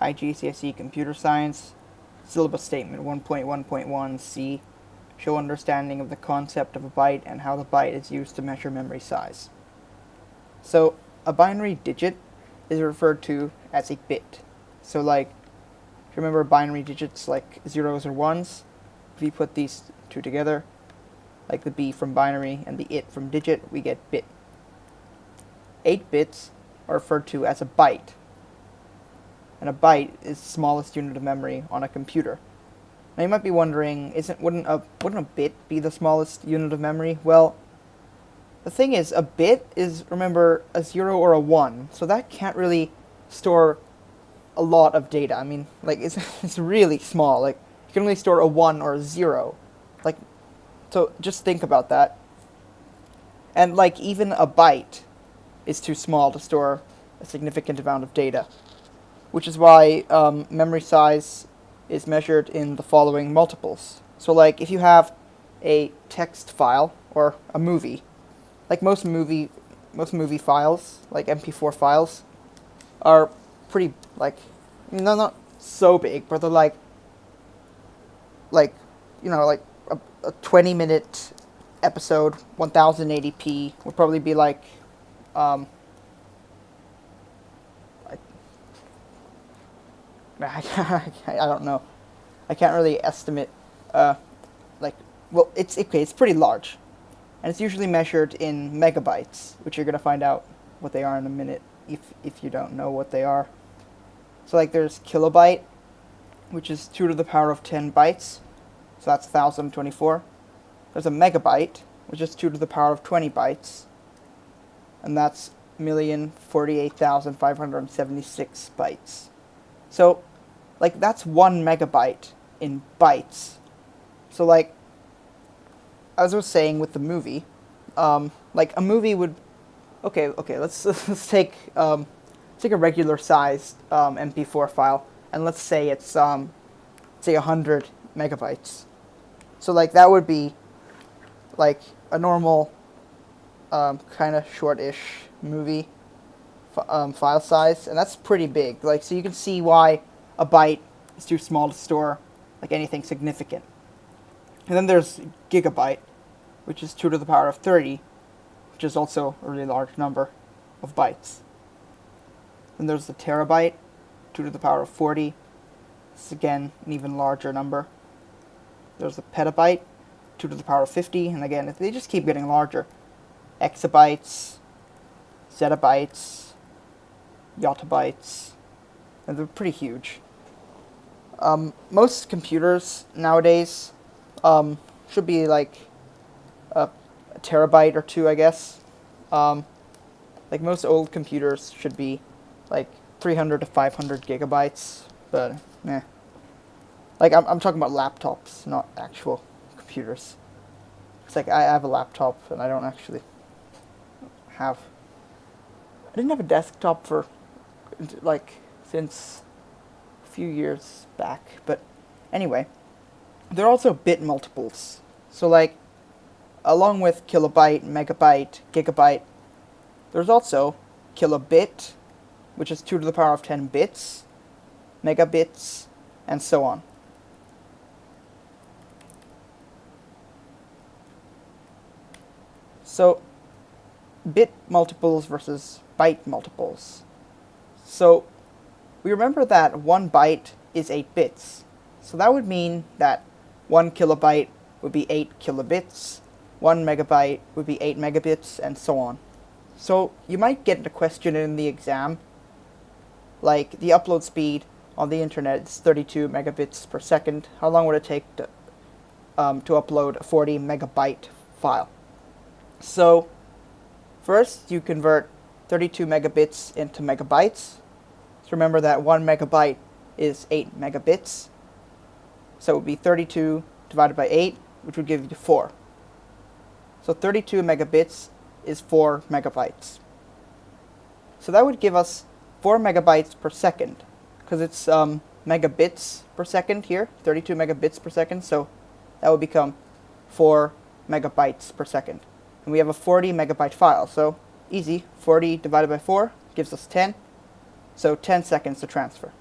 Hi GCSE Computer Science, Syllabus Statement 1.1.1c, show understanding of the concept of a byte and how the byte is used to measure memory size. So, a binary digit is referred to as a bit. So like, if you remember binary digits like zeros or ones, if you put these two together, like the B from binary and the it from digit, we get bit. 8 bits are referred to as a byte, and a byte is the smallest unit of memory on a computer. Now you might be wondering, wouldn't a bit be the smallest unit of memory? Well, the thing is, a bit is, remember, a 0 or a 1, so that can't really store a lot of data. I mean, like, it's really small. Like, you can only store a 1 or a 0. Like, so just think about that. And, like, even a byte is too small to store a significant amount of data, which is why memory size is measured in the following multiples. So, like, if you have a text file or a movie, like most movie files, like MP4 files, are pretty, like, not so big, but they're like like a 20-minute episode, 1080p would probably be like I don't know. I can't really estimate. It's okay. It's pretty large, and it's usually measured in megabytes, which you're gonna find out what they are in a minute if you don't know what they are. So like there's kilobyte, which is 2 to the power of 10 bytes, so that's 1024. There's a megabyte, which is 2 to the power of 20 bytes, and that's 1,048,576 bytes. So, like, that's 1 megabyte in bytes. So, like, as I was saying with the movie, like, a movie would... Okay, let's take a regular sized MP4 file, and let's say it's, say 100 megabytes. So, like, that would be, like, a normal, kind of short-ish movie file size, and that's pretty big. Like, so you can see why a byte is too small to store, like, anything significant. And then there's gigabyte, which is 2 to the power of 30, which is also a really large number of bytes. Then there's the terabyte, 2 to the power of 40. This is, again, an even larger number. There's the petabyte, 2 to the power of 50, and again, they just keep getting larger. Exabytes, zettabytes, yottabytes, and they're pretty huge. Most computers nowadays should be like a terabyte or two, I guess. Like most old computers should be like 300 to 500 gigabytes, but meh. Like I'm talking about laptops, not actual computers. It's like I have a laptop and I don't actually have... I didn't have a desktop for like since a few years back, but anyway, there are also bit multiples. So like, along with kilobyte, megabyte, gigabyte, there's also kilobit, which is 2 to the power of 10 bits, megabits, and so on. So, bit multiples versus byte multiples. So, we remember that 1 byte is 8 bits. So that would mean that 1 kilobyte would be 8 kilobits, 1 megabyte would be 8 megabits, and so on. So you might get a question in the exam, like the upload speed on the internet is 32 megabits per second. How long would it take to upload a 40 megabyte file? So first you convert 32 megabits into megabytes. So remember that 1 megabyte is 8 megabits. So it would be 32 divided by 8, which would give you 4. So 32 megabits is 4 megabytes. So that would give us 4 megabytes per second, because it's megabits per second here, 32 megabits per second, so that would become 4 megabytes per second. And we have a 40 megabyte file, so easy, 40 divided by 4 gives us 10, so 10 seconds to transfer.